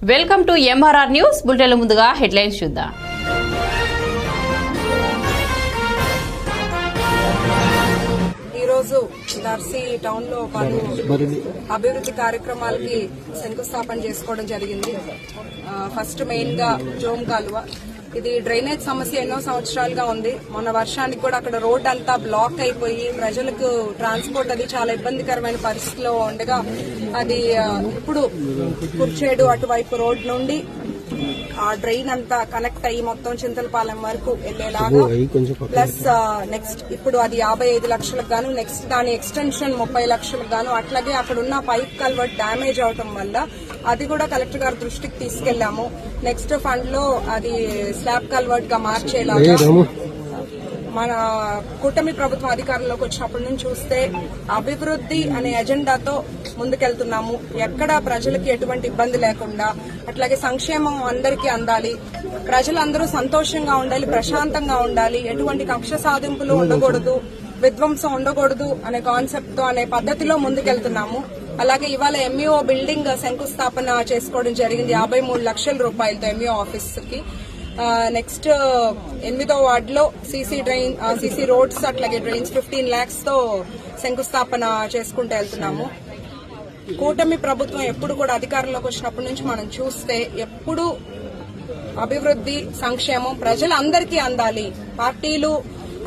Welcome to MRR news bulletin. ముందుగా headlines చూద్దాం. ఈరోజు దర్శి టౌన్ లో పలు అభివృద్ధి కార్యక్రమాలకి శంకుస్థాపన చేసుకోవడం జరిగింది. ఫస్ట్ మెయిన్ గా జోమ్ కాలువ. ఇది డ్రైనేజ్ సమస్య ఎన్నో సంవత్సరాలుగా ఉంది. మొన్న వర్షానికి కూడా అక్కడ రోడ్ అంతా బ్లాక్ అయిపోయి ప్రజలకు ట్రాన్స్పోర్ట్ అది చాలా ఇబ్బందికరమైన పరిస్థితిలో ఉండగా అది ఇప్పుడు కుర్చేడు అటువైపు రోడ్ నుండి ఆ డ్రైన్ అంతా కనెక్ట్ అయ్యి మొత్తం చింతలపాలెం వరకు వెళ్లేలాగా, ప్లస్ నెక్స్ట్ ఇప్పుడు అది 55 లక్షలకు గాను, నెక్స్ట్ దాని ఎక్స్టెన్షన్ 30 లక్షలకు గాను, అట్లాగే అక్కడ ఉన్న పైప్ కల్వర్ట్ డ్యామేజ్ అవటం వల్ల అది కూడా కలెక్టర్ గారి దృష్టికి తీసుకెళ్లాము. నెక్స్ట్ ఫండ్ లో అది స్లాబ్ కల్వర్ట్ గా మార్చేలాగా మన కూటమి ప్రభుత్వం అధికారంలోకి వచ్చినప్పటి నుంచి చూస్తే అభివృద్ధి అనే ఎజెండాతో ముందుకెళ్తున్నాము. ఎక్కడ ప్రజలకి ఎటువంటి ఇబ్బంది లేకుండా, అట్లాగే సంక్షేమం అందరికీ అందాలి, ప్రజలందరూ సంతోషంగా ఉండాలి, ప్రశాంతంగా ఉండాలి, ఎటువంటి కక్ష సాధింపులు ఉండకూడదు, విధ్వంసం ఉండకూడదు అనే కాన్సెప్ట్ తో అనే పద్ధతిలో ముందుకెళ్తున్నాము. అలాగే ఇవాళ ఎంఈఓ బిల్డింగ్ శంకుస్థాపన చేసుకోవడం జరిగింది 53 లక్షల రూపాయలతో ఎంఈఓ ఆఫీస్ కి. నెక్స్ట్ 8వ వార్డులో సీసీ రోడ్స్ అట్లాగే డ్రైన్స్ 15 lakhs తో శంకుస్థాపన చేసుకుంటూ వెళ్తున్నాము. కూటమి ప్రభుత్వం ఎప్పుడు కూడా అధికారంలోకి వచ్చినప్పటి నుంచి మనం చూస్తే ఎప్పుడు అభివృద్ధి సంక్షేమం ప్రజలందరికీ అందాలి. పార్టీలు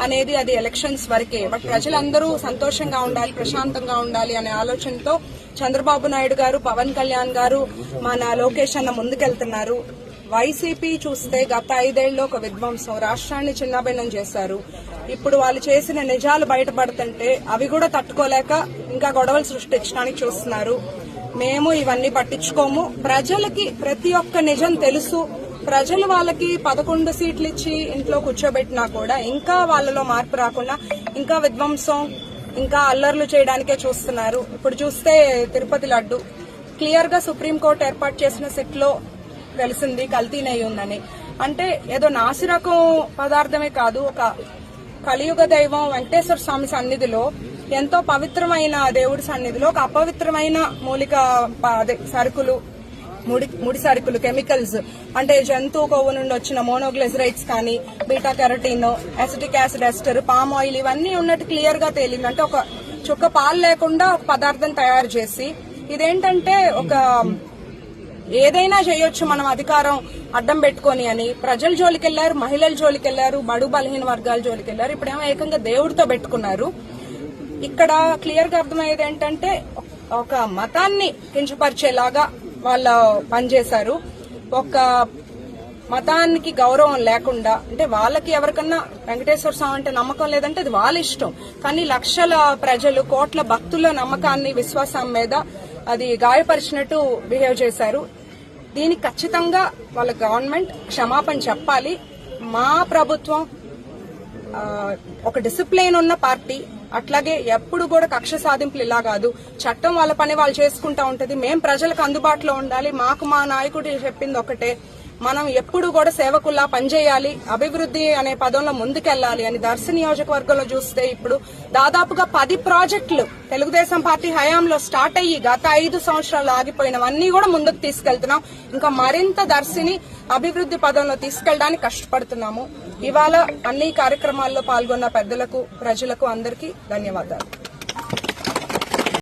అనేది అది ఎలక్షన్స్ వరకే, బట్ ప్రజలందరూ సంతోషంగా ఉండాలి, ప్రశాంతంగా ఉండాలి అనే ఆలోచనతో చంద్రబాబు నాయుడు గారు, పవన్ కళ్యాణ్ గారు, మన లోకేష్ అన్న ముందుకెళ్తున్నారు. వైసీపీ చూస్తే గత 5 ఏళ్లలో ఒక విధ్వంసం, రాష్ట్రాన్ని చిన్నాభిన్నం చేశారు. ఇప్పుడు వాళ్ళు చేసిన నిజాలు బయటపడుతుంటే అవి కూడా తట్టుకోలేక ఇంకా గొడవలు సృష్టించడానికి చూస్తున్నారు. మేము ఇవన్నీ పట్టించుకోము. ప్రజలకి ప్రతి ఒక్క నిజం తెలుసు. ప్రజలు వాళ్ళకి 11 సీట్లు ఇచ్చి ఇంట్లో కూర్చోబెట్టినా కూడా ఇంకా వాళ్ళలో మార్పు రాకుండా ఇంకా విధ్వంసం, ఇంకా అల్లర్లు చేయడానికే చూస్తున్నారు. ఇప్పుడు చూస్తే తిరుపతి లడ్డు క్లియర్ గా సుప్రీంకోర్టు ఏర్పాటు చేసిన సెట్ లో తెలిసింది కల్తీ నెయ్యి ఉందని. అంటే ఏదో నాసిరకం పదార్థమే కాదు, ఒక కలియుగ దైవం వెంకటేశ్వర స్వామి సన్నిధిలో, ఎంతో పవిత్రమైన దేవుడి సన్నిధిలో ఒక అపవిత్రమైన మూలిక సరుకులు, ముడి సరుకులు, కెమికల్స్ అంటే జంతువు కొవ్వు నుండి వచ్చిన మోనోగ్లిజరైడ్స్ కానీ, beta carotene, acetic acid ester, palm oil ఇవన్నీ ఉన్నట్టు క్లియర్ గా తేలింది. అంటే ఒక చుక్క పాలు లేకుండా ఒక పదార్థం తయారు చేసి, ఇదేంటంటే ఒక ఏదైనా చేయొచ్చు మనం అధికారం అడ్డం పెట్టుకుని అని ప్రజల జోలికెళ్లారు, మహిళల జోలికెళ్లారు, బడు బలహీన వర్గాల జోలికెళ్లారు. ఇప్పుడేమో ఏకంగా దేవుడితో పెట్టుకున్నారు. ఇక్కడ క్లియర్ గా అర్థమయ్యేది ఏంటంటే ఒక మతాన్ని కించపరిచేలాగా వాళ్ళు పనిచేశారు. ఒక మతానికి గౌరవం లేకుండా, అంటే వాళ్ళకి ఎవరికన్నా వెంకటేశ్వర స్వామి అంటే నమ్మకం లేదంటే అది వాళ్ళ ఇష్టం, కానీ లక్షల ప్రజలు, కోట్ల భక్తుల నమ్మకాన్ని, విశ్వాసం మీద అది గాయపరిచినట్టు బిహేవ్ చేశారు. దీనికి ఖచ్చితంగా వాళ్ళ గవర్నమెంట్ క్షమాపణ చెప్పాలి. మా ప్రభుత్వం ఒక డిసిప్లిన్ ఉన్న పార్టీ, అట్లాగే ఎప్పుడు కూడా కక్ష సాధింపులు ఇలా కాదు. చట్టం వాళ్ళ పని వాళ్ళు చేసుకుంటా ఉంటది. మేం ప్రజలకు అందుబాటులో ఉండాలి. మాకు మా నాయకుడు చెప్పింది ఒకటే, మనం ఎప్పుడు కూడా సేవకుల్లా పనిచేయాలి, అభివృద్ధి అనే పదంలో ముందుకెళ్లాలి అని. దర్శి నియోజకవర్గంలో చూస్తే ఇప్పుడు దాదాపుగా 10 ప్రాజెక్టులు తెలుగుదేశం పార్టీ హయాంలో స్టార్ట్ అయ్యి గత 5 సంవత్సరాలు ఆగిపోయినవన్నీ కూడా ముందుకు తీసుకెళ్తున్నాం. ఇంకా మరింత దర్శిని అభివృద్ధి పదంలో తీసుకెళ్లడానికి కష్టపడుతున్నాము. ఇవాళ అన్ని కార్యక్రమాల్లో పాల్గొన్న పెద్దలకు, ప్రజలకు అందరికీ ధన్యవాదాలు.